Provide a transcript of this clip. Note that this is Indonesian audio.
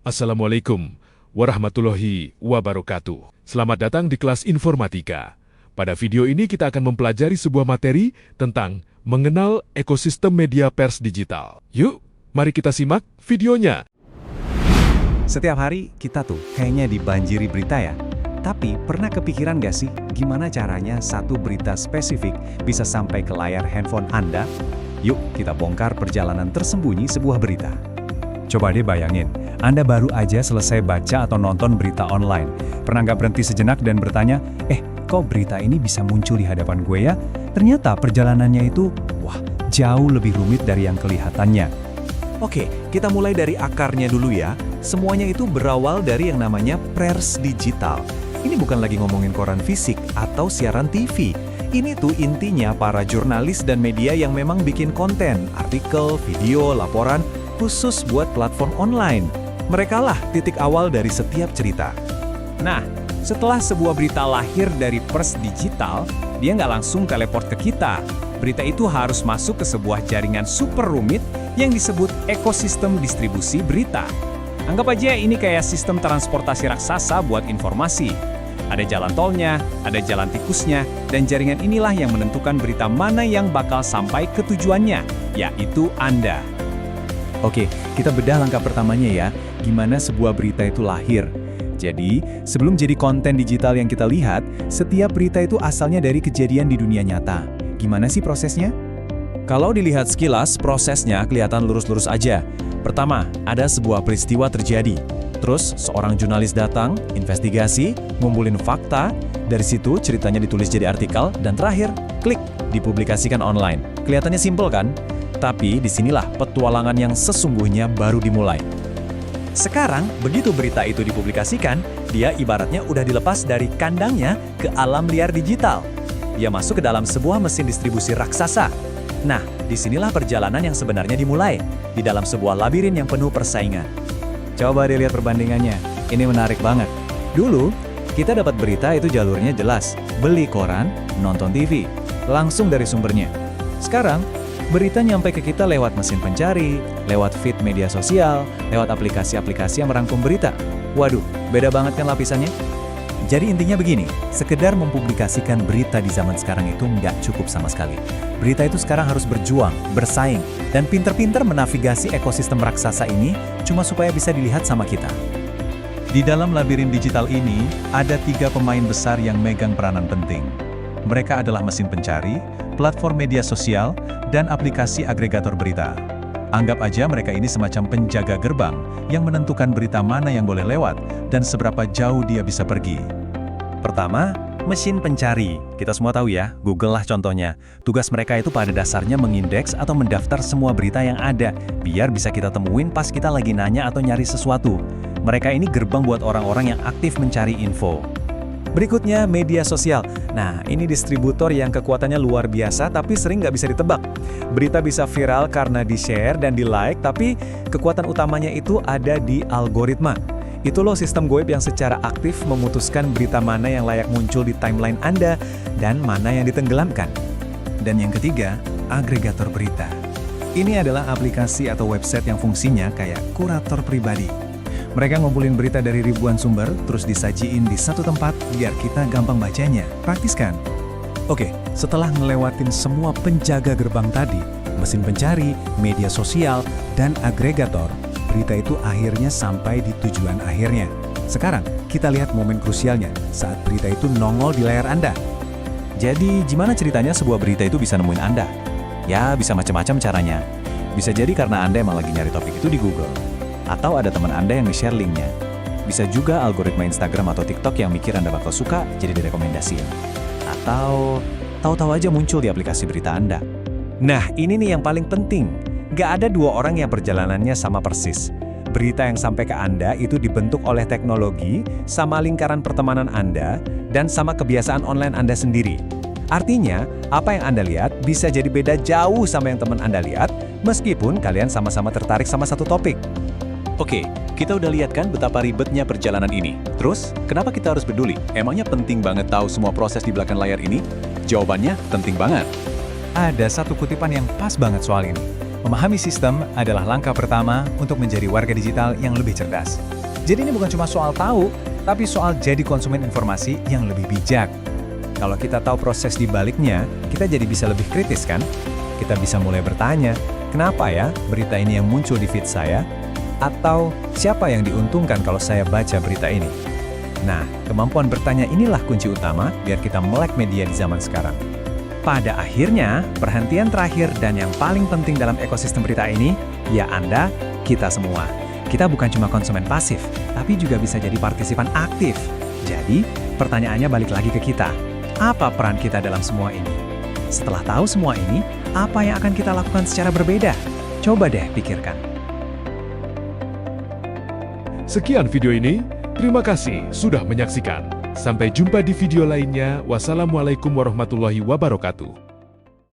Assalamualaikum warahmatullahi wabarakatuh. Selamat datang di kelas informatika. Pada video ini kita akan mempelajari sebuah materi tentang mengenal ekosistem media pers digital. Yuk, mari kita simak videonya. Setiap hari kita tuh kayaknya dibanjiri berita ya. Tapi pernah kepikiran gak sih gimana caranya satu berita spesifik bisa sampai ke layar handphone Anda? Yuk kita bongkar perjalanan tersembunyi sebuah berita. Coba deh bayangin, Anda baru aja selesai baca atau nonton berita online. Pernah nggak berhenti sejenak dan bertanya, kok berita ini bisa muncul di hadapan gue ya? Ternyata perjalanannya itu, jauh lebih rumit dari yang kelihatannya. Oke, kita mulai dari akarnya dulu ya. Semuanya itu berawal dari yang namanya pers digital. Ini bukan lagi ngomongin koran fisik atau siaran TV. Ini tuh intinya para jurnalis dan media yang memang bikin konten, artikel, video, laporan, khusus buat platform online. Merekalah titik awal dari setiap cerita. Nah, setelah sebuah berita lahir dari pers digital, dia nggak langsung teleport ke kita. Berita itu harus masuk ke sebuah jaringan super rumit yang disebut ekosistem distribusi berita. Anggap aja ini kayak sistem transportasi raksasa buat informasi. Ada jalan tolnya, ada jalan tikusnya, dan jaringan inilah yang menentukan berita mana yang bakal sampai ke tujuannya, yaitu Anda. Oke, kita bedah langkah pertamanya ya, gimana sebuah berita itu lahir. Jadi, sebelum jadi konten digital yang kita lihat, setiap berita itu asalnya dari kejadian di dunia nyata. Gimana sih prosesnya? Kalau dilihat sekilas, prosesnya kelihatan lurus-lurus aja. Pertama, ada sebuah peristiwa terjadi. Terus, seorang jurnalis datang, investigasi, ngumpulin fakta. Dari situ, ceritanya ditulis jadi artikel, dan terakhir, klik, dipublikasikan online. Kelihatannya simpel kan? Tapi disinilah petualangan yang sesungguhnya baru dimulai. Sekarang, begitu berita itu dipublikasikan, dia ibaratnya udah dilepas dari kandangnya ke alam liar digital. Dia masuk ke dalam sebuah mesin distribusi raksasa. Nah, disinilah perjalanan yang sebenarnya dimulai, di dalam sebuah labirin yang penuh persaingan. Coba dilihat perbandingannya, ini menarik banget. Dulu, kita dapat berita itu jalurnya jelas, beli koran, nonton TV, langsung dari sumbernya. Sekarang, berita nyampe ke kita lewat mesin pencari, lewat feed media sosial, lewat aplikasi-aplikasi yang merangkum berita. Waduh, beda banget kan lapisannya? Jadi intinya begini, sekedar mempublikasikan berita di zaman sekarang itu nggak cukup sama sekali. Berita itu sekarang harus berjuang, bersaing, dan pinter-pinter menavigasi ekosistem raksasa ini cuma supaya bisa dilihat sama kita. Di dalam labirin digital ini, ada 3 pemain besar yang megang peranan penting. Mereka adalah mesin pencari, platform media sosial, dan aplikasi agregator berita. Anggap aja mereka ini semacam penjaga gerbang yang menentukan berita mana yang boleh lewat dan seberapa jauh dia bisa pergi. Pertama, mesin pencari. Kita semua tahu ya, Google lah contohnya. Tugas mereka itu pada dasarnya mengindeks atau mendaftar semua berita yang ada, biar bisa kita temuin pas kita lagi nanya atau nyari sesuatu. Mereka ini gerbang buat orang-orang yang aktif mencari info. Berikutnya, media sosial. Nah, ini distributor yang kekuatannya luar biasa tapi sering nggak bisa ditebak. Berita bisa viral karena di-share dan di-like, tapi kekuatan utamanya itu ada di algoritma. Itu loh sistem goib yang secara aktif memutuskan berita mana yang layak muncul di timeline Anda dan mana yang ditenggelamkan. Dan yang ketiga, agregator berita. Ini adalah aplikasi atau website yang fungsinya kayak kurator pribadi. Mereka ngumpulin berita dari ribuan sumber, terus disajiin di satu tempat biar kita gampang bacanya. Praktis kan? Oke, setelah ngelewatin semua penjaga gerbang tadi, mesin pencari, media sosial, dan agregator, berita itu akhirnya sampai di tujuan akhirnya. Sekarang, kita lihat momen krusialnya saat berita itu nongol di layar Anda. Jadi, gimana ceritanya sebuah berita itu bisa nemuin Anda? Ya, bisa macam-macam caranya. Bisa jadi karena Anda emang lagi nyari topik itu di Google. Atau ada teman Anda yang nge-share linknya. Bisa juga algoritma Instagram atau TikTok yang mikir Anda bakal suka, jadi direkomendasiin. Atau tahu-tahu aja muncul di aplikasi berita Anda. Nah, ini nih yang paling penting. Nggak ada 2 orang yang perjalanannya sama persis. Berita yang sampai ke Anda itu dibentuk oleh teknologi, sama lingkaran pertemanan Anda, dan sama kebiasaan online Anda sendiri. Artinya, apa yang Anda lihat bisa jadi beda jauh sama yang teman Anda lihat, meskipun kalian sama-sama tertarik sama satu topik. Oke, kita udah lihat kan betapa ribetnya perjalanan ini. Terus, kenapa kita harus peduli? Emangnya penting banget tahu semua proses di belakang layar ini? Jawabannya, penting banget. Ada satu kutipan yang pas banget soal ini. Memahami sistem adalah langkah pertama untuk menjadi warga digital yang lebih cerdas. Jadi ini bukan cuma soal tahu, tapi soal jadi konsumen informasi yang lebih bijak. Kalau kita tahu proses di baliknya, kita jadi bisa lebih kritis kan? Kita bisa mulai bertanya, kenapa ya berita ini yang muncul di feed saya? Atau siapa yang diuntungkan kalau saya baca berita ini? Nah, kemampuan bertanya inilah kunci utama biar kita melek media di zaman sekarang. Pada akhirnya, perhentian terakhir dan yang paling penting dalam ekosistem berita ini, ya Anda, kita semua. Kita bukan cuma konsumen pasif, tapi juga bisa jadi partisipan aktif. Jadi, pertanyaannya balik lagi ke kita. Apa peran kita dalam semua ini? Setelah tahu semua ini, apa yang akan kita lakukan secara berbeda? Coba deh pikirkan. Sekian video ini, terima kasih sudah menyaksikan. Sampai jumpa di video lainnya. Wassalamualaikum warahmatullahi wabarakatuh.